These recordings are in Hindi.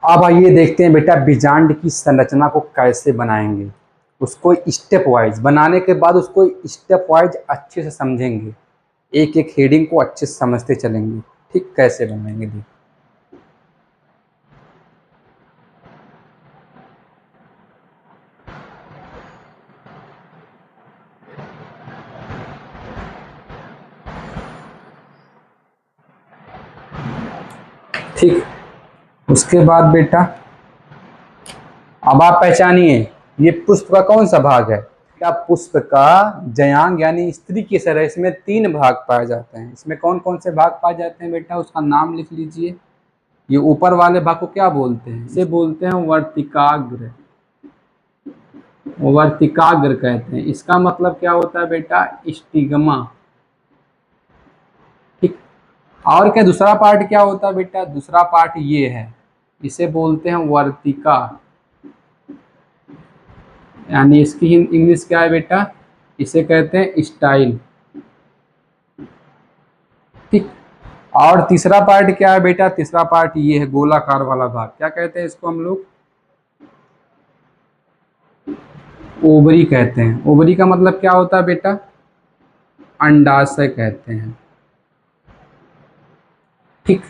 अब आइए देखते हैं बेटा बीजांड की संरचना को कैसे बनाएंगे। उसको स्टेप वाइज बनाने के बाद उसको स्टेप वाइज अच्छे से समझेंगे, एक एक हेडिंग को अच्छे से समझते चलेंगे। ठीक, कैसे बनाएंगे देखिए। ठीक, उसके बाद बेटा अब आप पहचानिए ये पुष्प का कौन सा भाग है। क्या पुष्प का जयांग यानी स्त्री केसर है। इसमें 3 भाग पाए जाते हैं। इसमें कौन कौन से भाग पाए जाते हैं बेटा, उसका नाम लिख लीजिए। ये ऊपर वाले भाग को क्या बोलते हैं, इसे बोलते हैं वर्तिकाग्र। वर्तिकाग्र कहते हैं। इसका मतलब क्या होता है बेटा, स्टिग्मा। ठीक, और क्या दूसरा पार्ट क्या होता है बेटा, दूसरा पार्ट ये है, इसे बोलते हैं वर्तिका, यानी इसकी इंग्लिश क्या है बेटा, इसे कहते हैं स्टाइल। ठीक, और तीसरा पार्ट क्या है बेटा, तीसरा पार्ट ये है गोलाकार वाला भाग, क्या कहते हैं इसको हम लोग, ओवरी कहते हैं। ओवरी का मतलब क्या होता है बेटा, अंडाशय कहते हैं। ठीक,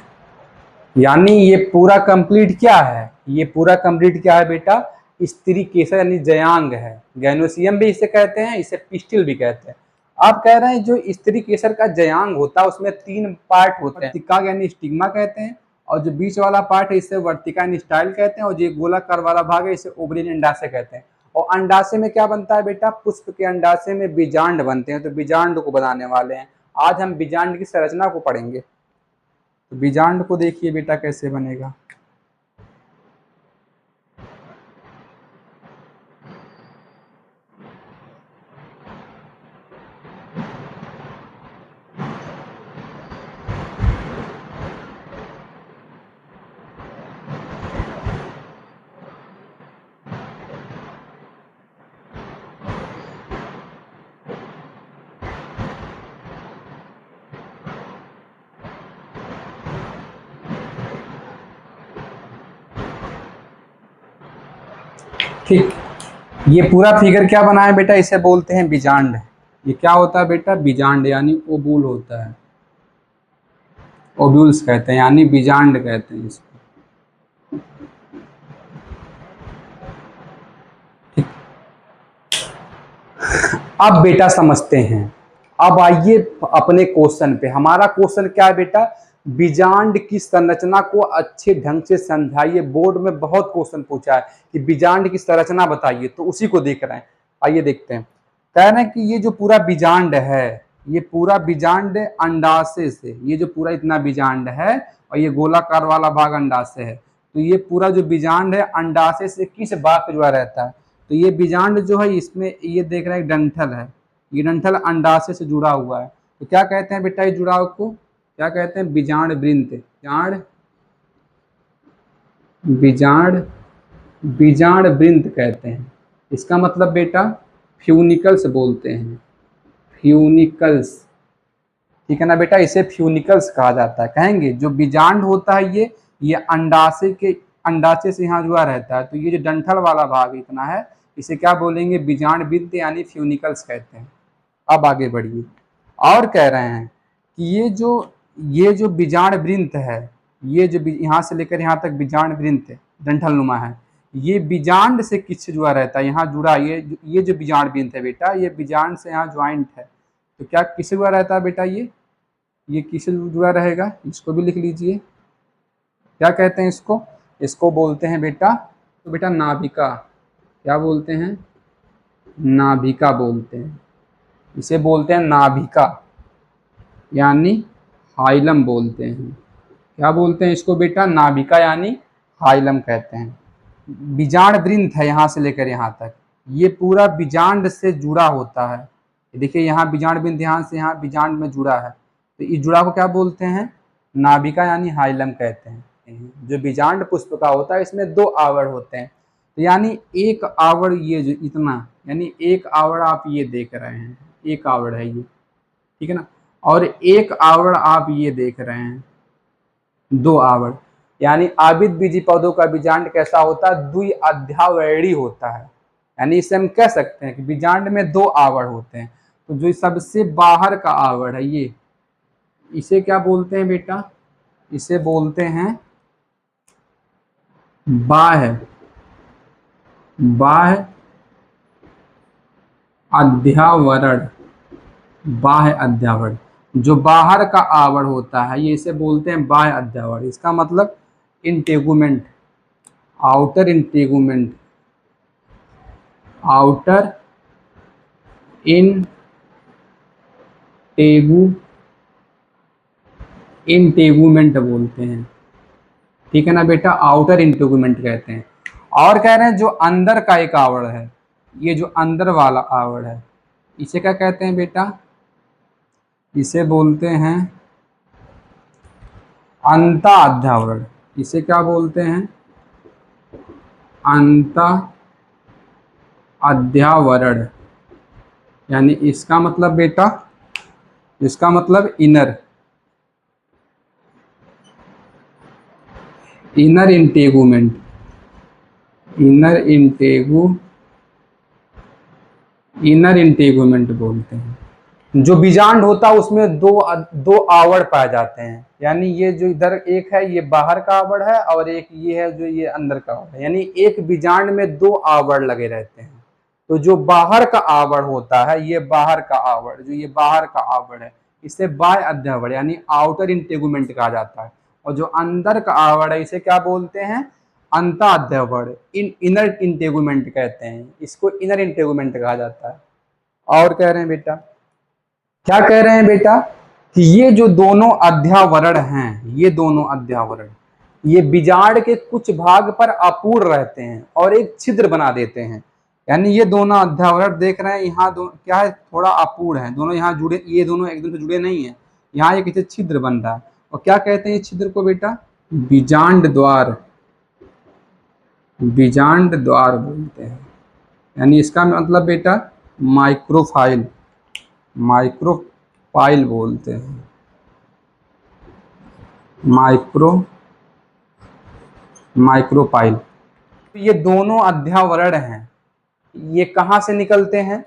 यानी ये पूरा कंप्लीट क्या है, ये पूरा कंप्लीट क्या है बेटा, स्त्री केसर यानी जयांग है। गैनोसियम भी इसे कहते हैं, इसे पिस्टिल भी कहते हैं। आप कह रहे हैं जो स्त्री केसर का जयांग होता है उसमें 3 पार्ट होते हैं। वर्तिका यानी स्टिग्मा कहते हैं, और जो बीच वाला पार्ट है इसे वर्तिका यानी स्टाइल कहते हैं, और जो गोलाकार वाला भाग है इसे ओवरी अंडाशय कहते हैं। और अंडाशय में क्या बनता है बेटा, पुष्प के अंडाशय में बीजांड बनते हैं। तो बीजांड को बनाने वाले हैं आज हम, बीजांड की संरचना को पढ़ेंगे। तो बीजांड को देखिए बेटा कैसे बनेगा। ठीक, ये पूरा फिगर क्या बना है बेटा, इसे बोलते हैं बीजांड। ये क्या होता है बेटा, बीजांड यानी ओबूल होता है, ओब्यूल्स कहते हैं, यानी बीजांड कहते हैं इसको। अब बेटा समझते हैं। अब आइए अपने क्वेश्चन पे। हमारा क्वेश्चन क्या है बेटा, बीजांड की संरचना को अच्छे ढंग से समझाइए। बोर्ड में बहुत क्वेश्चन पूछा है कि बीजांड की संरचना बताइए, तो उसी को देख रहे हैं। आइए देखते हैं। कह रहे हैं कि ये जो पूरा बीजांड है, ये पूरा बीजांड अंडाशय से, ये जो पूरा इतना बीजांड है और ये गोलाकार वाला भाग अंडाशय है, तो ये पूरा जो बीजांड है अंडाशय से किस भाग पे जुड़ा रहता है, तो ये बीजांड जो है इसमें ये देख रहे हैं डंठल है, ये डंठल अंडाशय से जुड़ा हुआ है। तो क्या कहते हैं बेटा, इस जुड़ाव को क्या कहते हैं, बीजांड वृंत। बीजांड बीजांड वृंत कहते हैं। इसका मतलब बेटा फ्यूनिकल्स बोलते हैं, फ्यूनिकल्स। ठीक है ना बेटा, इसे फ्यूनिकल्स कहा जाता है। कहेंगे जो बीजांड होता है ये अंडाशय से यहाँ जुड़ा रहता है, तो ये जो डंठल वाला भाग इतना है इसे क्या बोलेंगे, बीजांड वृंत यानी फ्यूनिकल्स कहते हैं। अब आगे बढ़िए, और कह रहे हैं कि ये जो बीजांड वृंत है, ये जो यहाँ से लेकर यहाँ तक बीजांड वृंत डंठल नुमा है, ये बीजांड से किससे जुड़ा रहता है, यहाँ जुड़ा, ये जो बीजांड वृंत है बेटा, ये बीजांड से यहाँ ज्वाइंट है। तो क्या किससे जुड़ा रहता है बेटा, ये किससे जुड़ा रहेगा, इसको भी लिख लीजिए। क्या कहते हैं इसको, इसको बोलते हैं बेटा, तो बेटा नाभिका। क्या बोलते हैं, नाभिका बोलते हैं। इसे बोलते हैं नाभिका यानी हाइलम बोलते हैं। क्या बोलते हैं इसको बेटा, नाभिका यानी हाइलम कहते हैं। बीजांड वृंत है यहाँ से लेकर यहाँ तक, ये पूरा बीजांड से जुड़ा होता है। देखिए यहाँ बीजांड वृंत यहाँ से यहाँ बीजांड में जुड़ा है, तो इस जुड़ा को क्या बोलते हैं, नाभिका यानी हाइलम कहते हैं। जो बीजांड पुष्प का होता है इसमें 2 आवरण होते हैं, तो यानी एक आवरण ये जो इतना, यानी एक आवरण आप ये देख रहे हैं, एक आवरण है ये, ठीक है ना, और एक आवरण आप ये देख रहे हैं, 2 आवरण। यानी आबिद बीजी पौधों का बीजांड कैसा होता है? द्विअध्यावरणी होता है। यानी इसे हम कह सकते हैं कि बीजांड में 2 आवरण होते हैं। तो जो सबसे बाहर का आवरण है ये, इसे क्या बोलते हैं बेटा? इसे बोलते हैं बाह्य अध्यावरण। बाह्य अध्यावरण, जो बाहर का आवरण होता है ये इसे बोलते हैं बाह्य अध्यावरण। इसका मतलब integument, outer integument, outer integument बोलते हैं। ठीक है ना बेटा, आउटर इंटेगुमेंट कहते हैं। और कह रहे हैं जो अंदर का एक आवरण है, ये जो अंदर वाला आवरण है, इसे क्या कहते हैं बेटा? इसे बोलते हैं अंतः अध्यावरण। इसे क्या बोलते हैं? अंतः अध्यावरण। यानी इसका मतलब बेटा, इसका मतलब इनर इंटेगुमेंट, इनर इंटेगुमेंट बोलते हैं। जो बीजांड होता है उसमें दो आवरण पाए जाते हैं। यानी ये जो इधर एक है ये बाहर का आवरण है, और एक ये है जो ये अंदर का आवरण है। यानी एक बीजांड में 2 आवरण लगे रहते हैं। तो जो बाहर का आवरण होता है, ये बाहर का आवरण, जो ये बाहर का आवरण है, इसे बाह्य अध्यावरण यानी आउटर इंटेगुमेंट कहा जाता है। और जो अंदर का आवरण है इसे क्या बोलते हैं? अंतः अध्यावरण, इनर इंटेगुमेंट कहते हैं। इसको इनर इंटेगुमेंट कहा जाता है। और कह रहे हैं बेटा, क्या कह रहे हैं बेटा? कि ये जो दोनों अध्यावरण हैं, ये दोनों अध्यावरण, ये बीजांड के कुछ भाग पर अपूर्ण रहते हैं और एक छिद्र बना देते हैं। यानी ये दोनों अध्यावरण देख रहे हैं यहाँ क्या है? थोड़ा अपूर्ण है, दोनों यहाँ जुड़े, ये दोनों एक दूसरे से जुड़े नहीं है। यहाँ एक इसे छिद्र बन रहा है, और क्या कहते हैं इस छिद्र को बेटा? बीजांड द्वार, बीजांड द्वार बोलते हैं। यानी इसका मतलब बेटा माइक्रोफाइल, माइक्रोफाइल बोलते हैं। माइक्रोफाइल। ये दोनों अध्यावरण हैं, ये कहाँ से निकलते हैं?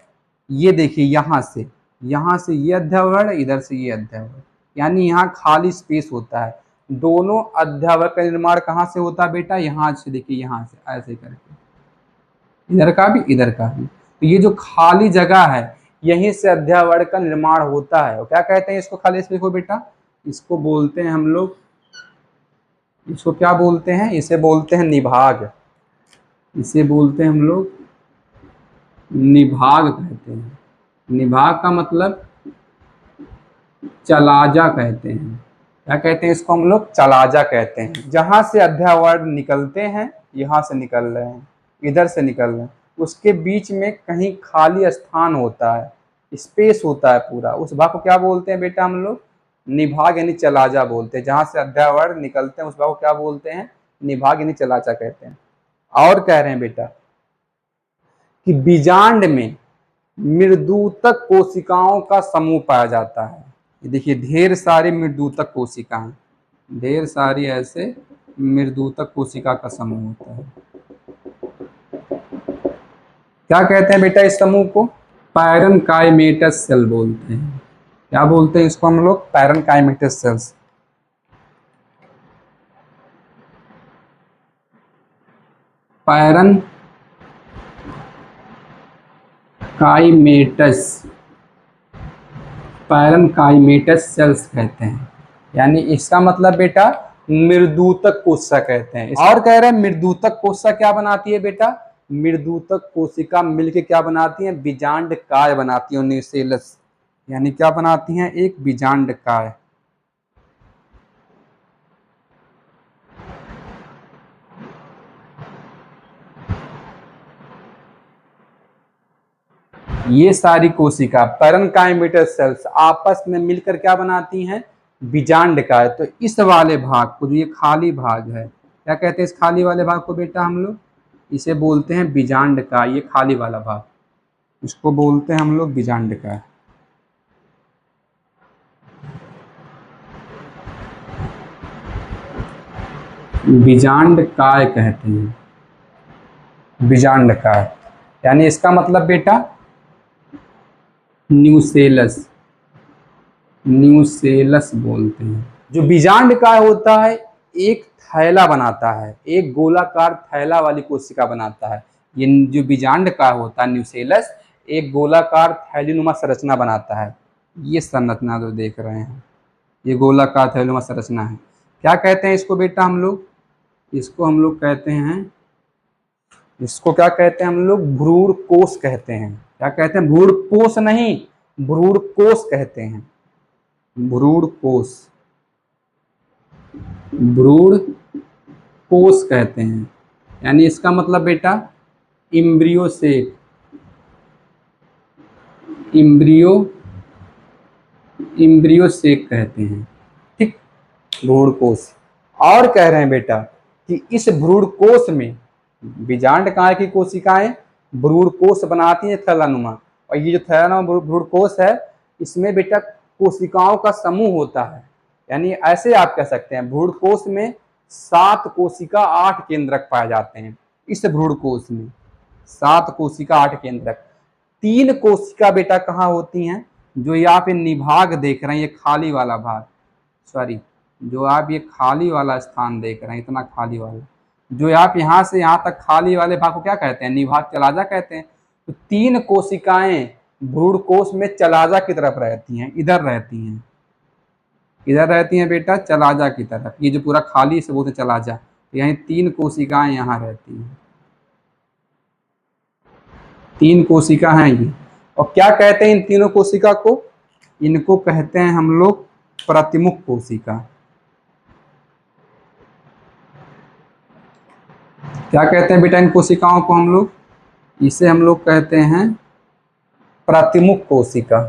ये देखिए यहाँ से ये अध्यावरण, इधर से ये अध्यावरण। यानी यहाँ खाली स्पेस होता है। दोनों अध्यावरण का निर्माण कहाँ से होता है बेटा? यहाँ से, देखिए यहाँ से ऐसे करके, इधर का भी इधर का भी। तो ये जो खाली जगह है यहीं से अध्यावरण का निर्माण होता है। और क्या कहते हैं इसको? खाली स्पेस को बेटा, इसको बोलते हैं हम लोग, इसको क्या बोलते हैं? इसे बोलते हैं निभाग। इसे बोलते हैं हम लोग निभाग कहते हैं। निभाग का मतलब चलाजा कहते हैं। क्या कहते हैं इसको? हम लोग चलाजा कहते हैं। जहां से अध्यावरण निकलते हैं, यहाँ से निकल रहे हैं, इधर से निकल रहे हैं, उसके बीच में कहीं खाली स्थान होता है, स्पेस होता है पूरा, उस भाग को क्या बोलते हैं बेटा? हम लोग निभाग यानी चलाजा बोलते हैं। जहां से अध्यावरण निकलते हैं उस भाग को क्या बोलते हैं? निभाग यानी चलाजा कहते हैं। और कह रहे हैं बेटा कि बीजांड में मृदुतक कोशिकाओं का समूह पाया जाता है। ये देखिए ढेर सारी मृदुतक कोशिकाएं, ढेर सारी ऐसे मृदुतक कोशिका का समूह होता है। क्या कहते हैं बेटा इस समूह को? पैरेनकाइमेटस सेल बोलते हैं। क्या बोलते हैं इसको हम लोग? Parenchymatous sales. पैरेनकाइमेटस सेल्स कहते हैं। यानी इसका मतलब बेटा मृदुतक कोशिका कहते हैं। और कह रहे हैं मृदुतक कोशिका क्या बनाती है बेटा? मृदुतक कोशिका मिलके क्या बनाती है? बीजांड काय बनाती है, न्यूसेलस। यानी क्या बनाती हैं? एक बीजांड काय। ये सारी कोशिका पैरेनकाइमेटस सेल्स आपस में मिलकर क्या बनाती हैं? बीजांड काय। तो इस वाले भाग को, जो ये खाली भाग है, क्या कहते हैं इस खाली वाले भाग को बेटा? हम लोग इसे बोलते हैं बीजांड काय। ये खाली वाला भाग, इसको बोलते हैं हम लोग बीजांड काय। बीजांड काय कहते हैं, बीजांड काय, यानी इसका मतलब बेटा न्यूसेलस, न्यूसेलस बोलते हैं। जो बीजांड काय होता है एक थैला बनाता है, एक गोलाकार थैला वाली कोशिका बनाता है। ये जो बीजांड काय होता है न्यूसेलस एक गोलाकार थैलीनुमा संरचना बनाता है। ये संरचना जो देख रहे हैं ये गोलाकार थैलीनुमा संरचना है। क्या कहते हैं इसको बेटा हम लोग, इसको हम लोग कहते हैं, इसको क्या कहते हैं हम लोग, भ्रूण कोश कहते हैं। क्या कहते हैं, भ्रूण कोश नहीं, भ्रूण कोश कहते हैं, भ्रूण कोश, भ्रूण कोश कहते हैं। यानी इसका मतलब बेटा इम्ब्रियो सेक, इम्ब्रियो, इम्ब्रियो सेक कहते हैं, ठीक, भ्रूण कोश। और कह रहे हैं बेटा कि इस भ्रूण कोश में बीजांड काय की कोशिकाएं भ्रूण कोश बनाती हैं थैलानुमा, और ये जो थैलानुमा भ्रूण कोश है इसमें बेटा कोशिकाओं का समूह होता है। यानी ऐसे आप कह सकते हैं भ्रूण कोश में 7 कोशिका 8 केंद्रक पाए जाते हैं। इस भ्रूण कोश में 7 कोशिका 8 केंद्रक, 3 कोशिका बेटा कहाँ होती हैं, जो यहाँ पे निभाग देख रहे हैं, ये खाली वाला भाग, सॉरी जो आप ये खाली वाला स्थान देख रहे हैं, इतना खाली वाला, जो आप यहाँ से यहाँ तक खाली वाले भाग को क्या कहते हैं, निभाग चलाजा कहते हैं। तो 3 कोशिकाएं भ्रूण कोश में चलाजा की तरफ रहती हैं, इधर रहती हैं, इधर रहती हैं बेटा चलाजा की तरफ। ये जो पूरा खाली से बोलते चलाजा, यानी 3 कोशिकाएं यहाँ रहती हैं, 3 कोशिका हैं ये। और क्या कहते हैं इन तीनों कोशिका को, इनको कहते हैं हम लोग प्रतिमुख कोशिका। क्या कहते हैं बेटा इन कोशिकाओं को हम लोग, इसे हम लोग कहते हैं प्रतिमुख कोशिका,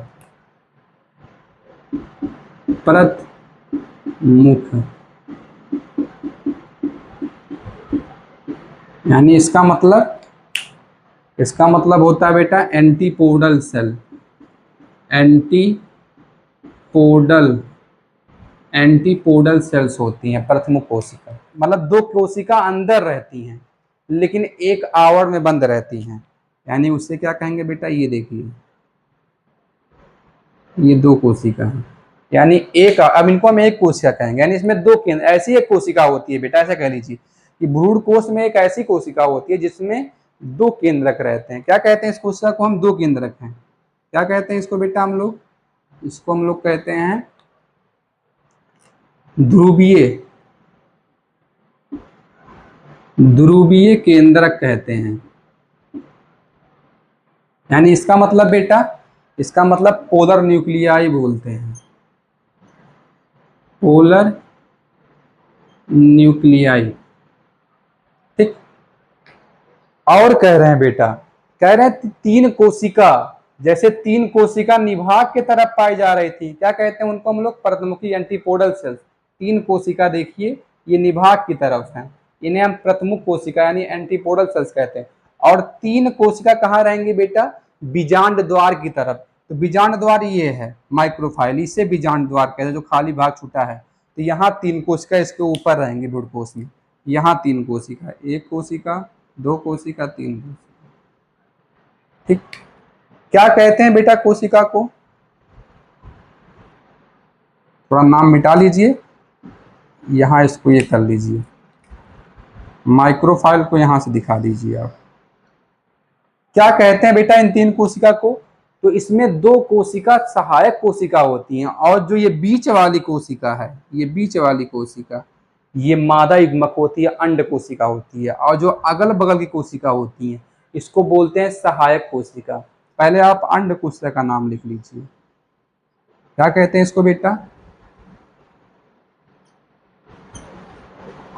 प्रतिमुख। यानी इसका मतलब होता है बेटा एंटीपोडल सेल, एंटीपोडल सेल्स होती हैं प्रतिमुख कोशिका। मतलब 2 कोशिका अंदर रहती हैं लेकिन एक आवरण में बंद रहती हैं, यानी उससे क्या कहेंगे बेटा, ये देखिए ये 2 कोशिका है, यानी एक, अब इनको हम एक कोशिका कहेंगे, यानी इसमें 2 केंद्र, ऐसी एक कोशिका होती है बेटा, ऐसा कह लीजिए कि भ्रूण कोश में एक ऐसी कोशिका होती है जिसमें 2 केंद्रक रहते हैं। क्या कहते हैं इस कोशिका को हम, 2 केंद्रक हैं। क्या कहते हैं इसको बेटा हम लोग, इसको हम लोग कहते हैं ध्रुवीय केंद्रक कहते हैं। यानी इसका मतलब बेटा, इसका मतलब पोलर न्यूक्लियाई बोलते हैं, पोलर न्यूक्लियाई, ठीक। और कह रहे हैं बेटा, कह रहे हैं 3 कोशिका, जैसे 3 कोशिका निभाग की तरफ पाई जा रही थी, क्या कहते हैं उनको हम लोग, प्रतिमुखी एंटीपोडल सेल्स। 3 कोशिका देखिए ये निभाग की तरफ है, इन्हें हम प्रमुख कोशिका यानी एंटीपोडल सेल्स कहते हैं। और 3 कोशिका कहाँ रहेंगी बेटा, बीजांड द्वार की तरफ। तो बीजांड द्वार ये है माइक्रोफाइल, इसे बीजांड द्वार कहते हैं, जो खाली भाग छूटा है। तो यहाँ 3 कोशिका इसके ऊपर रहेंगी भ्रूण कोश में, यहाँ 3 कोशिका, 1 कोशिका 2 कोशिका 3 कोशिका, ठीक। क्या कहते हैं बेटा कोशिका को, थोड़ा नाम मिटा लीजिए, यहाँ इसको ये कर लीजिए, माइक्रोफाइल को यहाँ से दिखा दीजिए आप। क्या कहते हैं बेटा इन 3 कोशिका को, तो इसमें 2 कोशिका सहायक कोशिका होती हैं, और जो ये बीच वाली कोशिका है, ये बीच वाली कोशिका ये मादा युग्मक होती है, अंड कोशिका होती है। और जो अगल बगल की कोशिका होती हैं इसको बोलते हैं सहायक कोशिका। पहले आप अंड कोशिका का नाम लिख लीजिए, क्या कहते हैं इसको बेटा,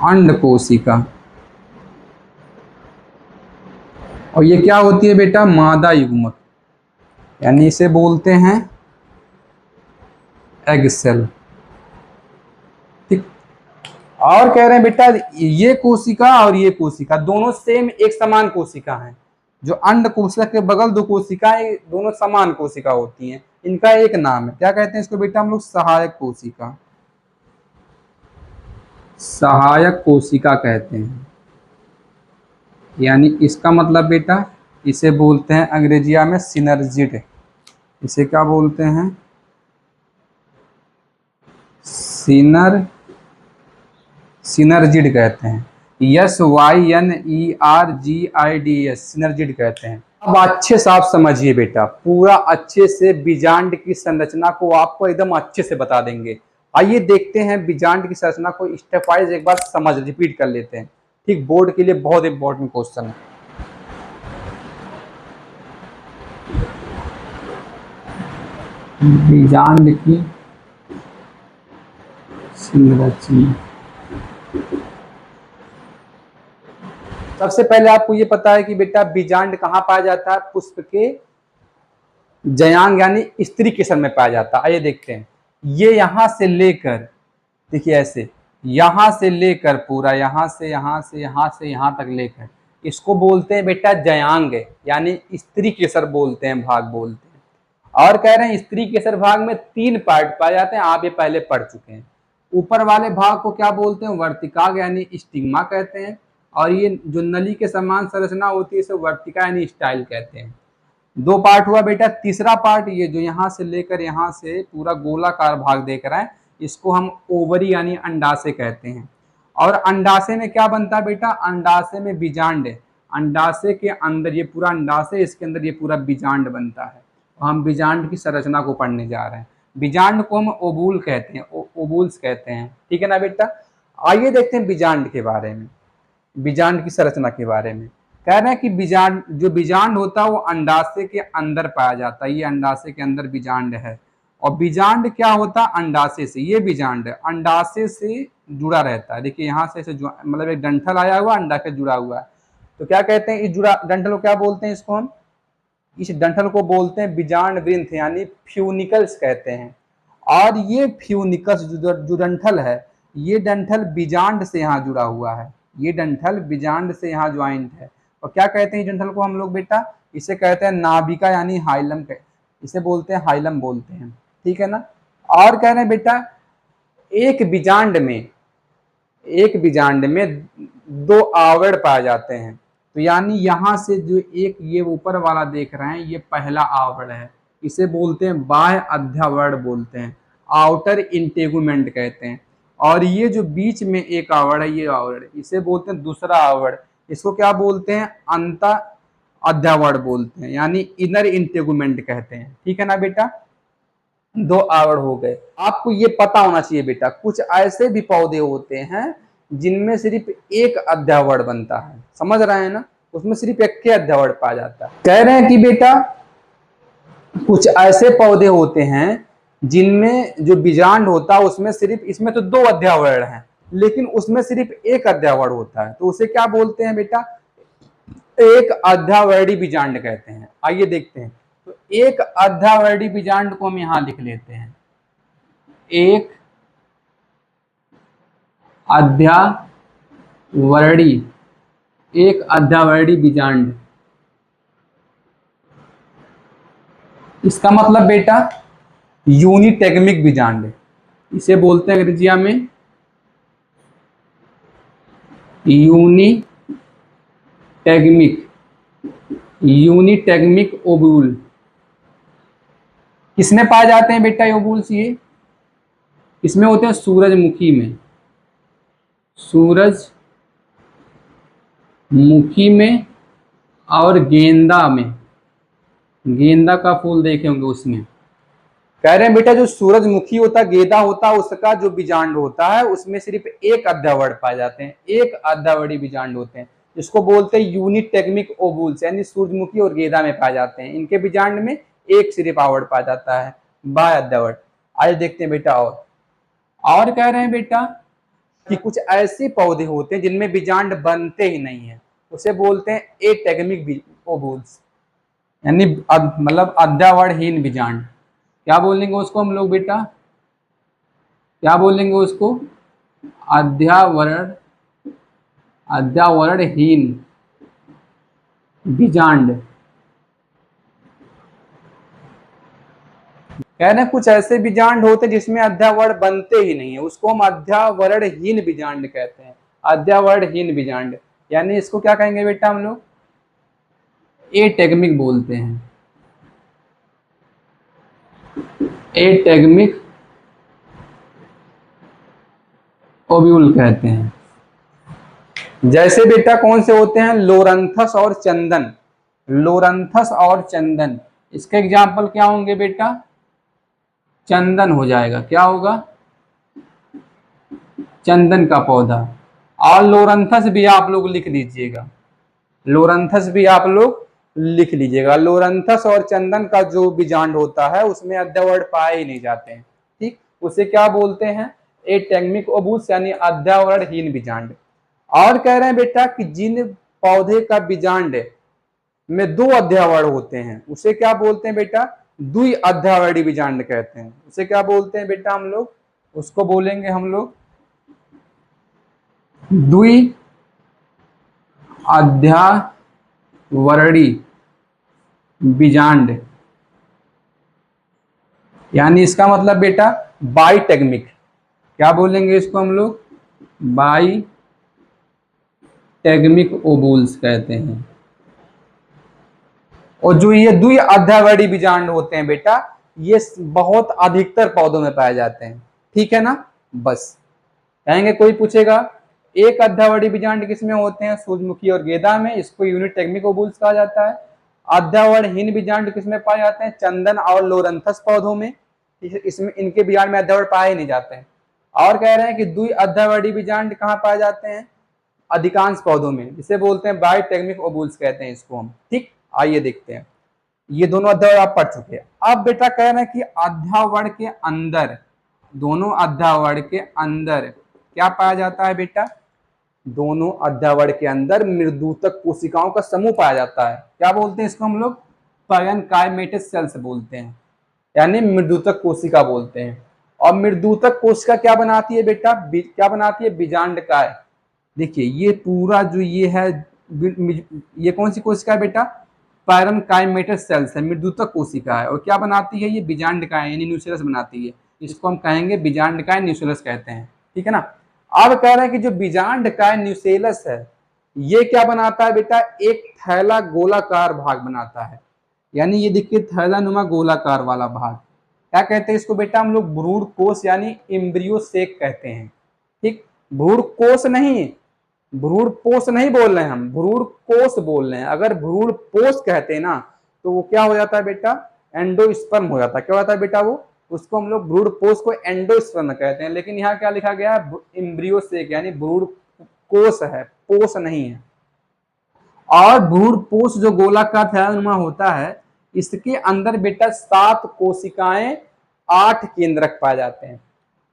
अंड कोशिका। और ये क्या होती है बेटा, मादा युग्मक, यानी इसे बोलते हैं एग सेल, ठीक। और कह रहे हैं बेटा ये कोशिका और ये कोशिका दोनों सेम एक समान कोशिका हैं। जो अंड कोशिका के बगल 2 कोशिकाएं दोनों समान कोशिका होती हैं, इनका एक नाम है, क्या कहते हैं इसको बेटा हम लोग, सहायक कोशिका, सहायक कोशिका कहते हैं। यानी इसका मतलब बेटा, इसे बोलते हैं अंग्रेजिया में सिनर्जिड। इसे क्या बोलते हैं? सिनर्जिड कहते हैं। SYNERGIDS, सिनर्जिड कहते हैं। अब अच्छे से आप समझिए बेटा, पूरा अच्छे से बीजांड की संरचना को आपको एकदम अच्छे से बता देंगे। आइए देखते हैं बीजांड की संरचना को स्टेप वाइज एक बार रिपीट कर लेते हैं। ठीक, बोर्ड के लिए बहुत इंपॉर्टेंट क्वेश्चन है। बीजांड की संरचना, सबसे पहले आपको ये पता है कि बेटा बीजांड कहाँ पाया जाता है? पुष्प के जयांग यानी स्त्री केसर में पाया जाता है। आइए देखते हैं। ये यहां से लेकर, देखिए ऐसे, यहां से लेकर पूरा यहां से यहां तक लेकर, इसको बोलते हैं बेटा जयांग, यानी स्त्री केसर बोलते हैं, भाग बोलते हैं। और कह रहे हैं स्त्री केसर भाग में 3 पार्ट पाए जाते हैं, आप ये पहले पढ़ चुके हैं। ऊपर वाले भाग को क्या बोलते हैं? वर्तिकाग्र यानी स्टिग्मा कहते हैं। और ये जो नली के समान संरचना होती है इसे वर्तिका यानी स्टाइल कहते हैं। 2 पार्ट हुआ बेटा। तीसरा पार्ट ये जो यहाँ से लेकर यहाँ से पूरा गोलाकार भाग देख रहा है, इसको हम ओवरी यानी अंडाशय कहते हैं। और अंडाशय में क्या बनता है बेटा? अंडाशय में बीजांड है। अंडाशय के अंदर ये पूरा अंडाशय, इसके अंदर ये पूरा बीजांड बनता है। हम बीजांड की संरचना को पढ़ने जा रहे हैं। बीजांड को हम ओबूल कहते हैं, ओबूल्स कहते हैं। ठीक है ना बेटा? आइए देखते हैं बीजांड के बारे में, बीजांड की संरचना के बारे में। कह रहे हैं कि बीजांड, जो बीजांड होता है वो अंडाशय के अंदर पाया जाता है। ये अंडाशय के अंदर बीजांड है। और बीजांड क्या होता है? अंडाशय से, ये बीजांड अंडाशय से जुड़ा रहता है। देखिए यहाँ से मतलब एक डंठल आया हुआ, अंडा के जुड़ा हुआ है। तो क्या कहते हैं इस जुड़ा डंठल को? क्या बोलते हैं इसको हम? इस डंठल को बोलते हैं बीजांड वृंत यानी फ्यूनिकल्स कहते हैं। और ये फ्यूनिकल्स जो डंठल है, ये डंठल बीजांड से यहाँ जुड़ा हुआ है। ये डंठल बीजांड से यहाँ ज्वाइंट है। और क्या कहते हैं इस डंठल को हम लोग बेटा? इसे कहते हैं नाभिका यानी हाइलम, इसे बोलते हैं हाइलम बोलते हैं। ठीक है ना? और कह रहे हैं बेटा एक बीजांड में 2 आवरण पाए जाते हैं। तो यानी यहां से जो एक ये ऊपर वाला देख रहे हैं, ये पहला आवरण है। इसे बोलते हैं बाह्य अध्यावरण बोलते हैं, आउटर इंटेगुमेंट कहते हैं। और ये जो बीच में एक आवरण है, ये आवरण, इसे बोलते हैं दूसरा आवरण। इसको क्या बोलते हैं? अंत अध्यावरण बोलते हैं, यानी इनर इंटेगुमेंट कहते हैं। ठीक है ना बेटा? 2 आवरण हो गए। आपको ये पता होना चाहिए बेटा, कुछ ऐसे भी पौधे होते हैं जिनमें सिर्फ एक अध्यावरण बनता है। समझ रहे हैं ना? उसमें सिर्फ एक के अध्यावरण पाया जाता है। कह रहे हैं कि बेटा कुछ ऐसे पौधे होते हैं जिनमें जो बीजांड होता है उसमें सिर्फ, इसमें तो 2 अध्यावरण हैं लेकिन उसमें सिर्फ एक अध्यावरण होता है। तो उसे क्या बोलते हैं बेटा? एक अध्यावरणी बीजांड कहते हैं। आइए देखते हैं। तो एक अध्यावरणी बीजांड को हम यहां लिख लेते हैं, एक अध्यावरणी, एक अध्यावरणी बीजांड। इसका मतलब बेटा यूनिटेगमिक बीजांड, इसे बोलते हैं अंग्रेजिया में यूनिटेगमिक ओबूल। किसमें पाए जाते हैं बेटा ये ओबूल्स? ये इसमें होते हैं सूरजमुखी में, सूरजमुखी में और गेंदा में। गेंदा का फूल देखे होंगे उसमें। कह रहे हैं बेटा जो सूरजमुखी होता है, गेंदा होता है, उसका जो बीजांड होता है उसमें सिर्फ एक अध्यावरण पाए जाते हैं, एक अध्यावरणी बीजांड होते हैं, जिसको बोलते हैं यूनिटेगमिक ओवुल्स, यानी सूरजमुखी और गेंदा में पाए जाते हैं। इनके बीजांड में एक सिर्फ आवरण पाया जाता है, बाह्य अध्यावरण। आइए देखते हैं बेटा। और कह रहे हैं बेटा कि कुछ ऐसे पौधे होते हैं जिनमें बीजांड बनते ही नहीं है, उसे बोलते हैं एटेगमिक ओवुल्स, यानी मतलब अध्यावरणहीन बीजांड। क्या बोलेंगे उसको हम लोग बेटा? क्या बोलेंगे उसको? अध्यावरणहीन बीजांड। कह रहे हैं कुछ ऐसे बीजांड होते हैं जिसमें अध्यावर्ण बनते ही नहीं है, उसको हम अध्यावरणहीन बीजांड कहते हैं। अध्यावरणहीन बीजांड यानी इसको क्या कहेंगे बेटा हम लोग, एटैगमिक बोलते हैं, एटैगमिक ओव्यूल कहते हैं। जैसे बेटा कौन से होते हैं, लोरंथस और चंदन, लोरंथस और चंदन, इसके एग्जाम्पल क्या होंगे बेटा, चंदन हो जाएगा, क्या होगा, चंदन का पौधा। और लोरंथस भी आप लोग लिख लीजिएगा, लोरंथस भी आप लोग लिख लीजिएगा। लोरंथस और चंदन का जो बीजांड होता है उसमें अध्यावर्ण पाए ही नहीं जाते हैं, ठीक, उसे क्या बोलते हैं, एटैगमिक ओवुल्स यानी अध्यावरणहीन बीजांड। और कह रहे हैं बेटा कि जिन पौधे का बीजांड में दो अध्यावर्ण होते हैं उसे क्या बोलते हैं बेटा, द्वि अध्यावरणी बीजांड कहते हैं। उसे क्या बोलते हैं बेटा हम लोग, उसको बोलेंगे हम लोग द्वि अध्यावरणी बीजांड, यानी इसका मतलब बेटा बाइटैगमिक, क्या बोलेंगे इसको हम लोग, बाइटैगमिक ओवुल्स कहते हैं। और जो ये द्वि अध्यावरणी बीजांड होते हैं बेटा ये बहुत अधिकतर पौधों में पाए जाते हैं, ठीक है ना। बस कहेंगे, कोई पूछेगा एक अध्यावरणी बीजांड किसमें होते हैं, सूरजमुखी और गेंदा में, इसको यूनिटैगमिक ओवुल्स कहा जाता है। अध्यावरणहीन बीजांड किसमें पाए जाते हैं, चंदन और लोरंथस पौधों में, इसमें इनके बीजांड में अध्यावर्ण पाए नहीं जाते हैं। और कह रहे हैं कि द्वि अध्यावरणी बीजांड कहाँ पाए जाते हैं, अधिकांश पौधों में, जिसे बोलते हैं बाइटैगमिक ओवुल्स कहते हैं इसको हम, ठीक। आइए देखते हैं, ये दोनों अध्यावर्ण आप पढ़ चुके हैं। अब बेटा कह रहे हैं कि अध्यावर्ण के अंदर, दोनों अध्यावर्ण के अंदर क्या पाया जाता है बेटा, दोनों अध्यावर्ण के अंदर मृदुतक कोशिकाओं का समूह पाया जाता है। क्या बोलते हैं इसको हम लोग, पैरेन्काइमेटस सेल्स बोलते हैं, यानी मृदुतक कोशिका बोलते हैं। और मृदुतक कोशिका क्या बनाती है बेटा, क्या बनाती है, बीजांडकाय। देखिए ये पूरा जो ये है, ये कौन सी कोशिका है बेटा, पैरेन्काइमेटस सेल्स है, मृदुतक कोशिका है। और क्या बनाती है ये, बीजांडकाय यानी न्यूक्लियस बनाती है, इसको हम कहेंगे बीजांडकाय न्यूक्लियस कहते हैं, ठीक है ना। अब कह रहे हैं कि जो बीजांडकाय न्यूक्लियस है ये क्या बनाता है बेटा, एक थैला गोलाकार भाग बनाता है, यानी ये देखिए थैलानुमा गोलाकार वाला भाग, क्या कहते हैं इसको बेटा हम लोग, भ्रूण कोश यानी एम्ब्रियो सेक कहते हैं, ठीक। भ्रूण कोश नहीं, भ्रूण पोष नहीं बोल रहे हैं हम, भ्रूण कोश बोल रहे हैं। अगर भ्रूण पोष कहते हैं ना तो वो क्या हो जाता है बेटा, एंडोस्पर्म हो जाता है, क्या होता है बेटा वो, उसको हम लोग भ्रूण पोष को एंडोस्पर्म कहते हैं। लेकिन यहाँ क्या लिखा गया है, एम्ब्रियो सेक यानी भ्रूण कोश है, पोष नहीं है। और भ्रूण पोष जो गोलाकार थैलानुमा होता है इसके अंदर बेटा 7 कोशिकाएं 8 केंद्रक पाए जाते हैं।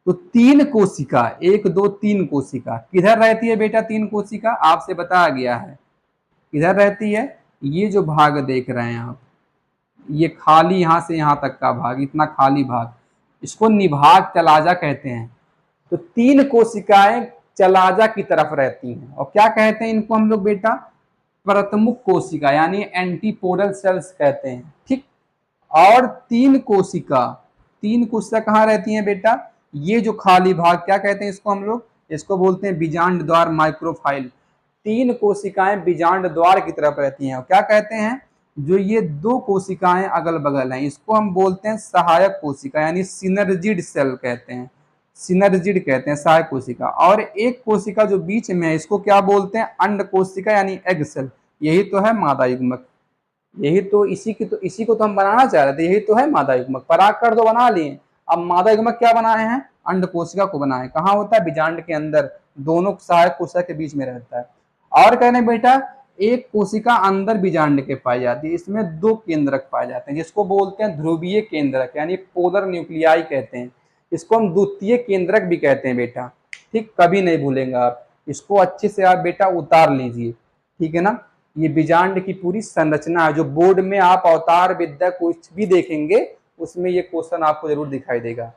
तो 3 कोशिका, 1 2 3 कोशिका किधर रहती है बेटा, 3 कोशिका आपसे बताया गया है किधर रहती है, ये जो भाग देख रहे हैं आप, ये खाली यहाँ से यहाँ तक का भाग, इतना खाली भाग, इसको निभाग चलाजा कहते हैं। तो 3 कोशिकाएं चलाजा की तरफ रहती हैं और क्या कहते हैं इनको हम लोग बेटा, प्रतमुख कोशिका यानी एंटीपोडल सेल्स कहते हैं, ठीक। और 3 कोशिका कहाँ रहती हैं बेटा, ये जो खाली भाग क्या कहते हैं इसको हम लोग, इसको बोलते हैं बीजांड द्वार माइक्रोफाइल। 3 कोशिकाएं बीजांड द्वार की तरफ रहती हैं। और क्या कहते हैं, जो ये 2 कोशिकाएं अगल बगल हैं इसको हम बोलते हैं सहायक कोशिका यानी सिनर्जिड सेल कहते हैं, सिनर्जिड कहते हैं सहायक कोशिका। और एक कोशिका जो बीच में है इसको क्या बोलते हैं, अंड कोशिका यानी एग सेल। यही तो है मादा युग्मक, यही तो इसी को तो हम बनाना चाह रहे थे, यही तो है मादा युग्मक। परागकण तो बना लिए, अब मादा युग्मक क्या बनाए हैं, अंड कोशिका को बनाए। कहाँ होता है, बीजांड के अंदर, दोनों सहायक कोशिका के बीच में रहता है। और कहने बेटा एक कोशिका अंदर बीजांड के पाई जाती है, इसमें 2 केंद्रक पाए जाते हैं जिसको बोलते हैं ध्रुवीय केंद्रक यानी पोलर न्यूक्लियाई कहते हैं। इसको हम द्वितीय केंद्रक भी कहते हैं बेटा, ठीक, कभी नहीं भूलेंगे आप इसको, अच्छे से आप बेटा उतार लीजिए, ठीक है ना। ये बीजांड की पूरी संरचना है, जो बोर्ड में आप अवतार विद्या कुछ भी देखेंगे उसमें ये क्वेश्चन आपको जरूर दिखाई देगा।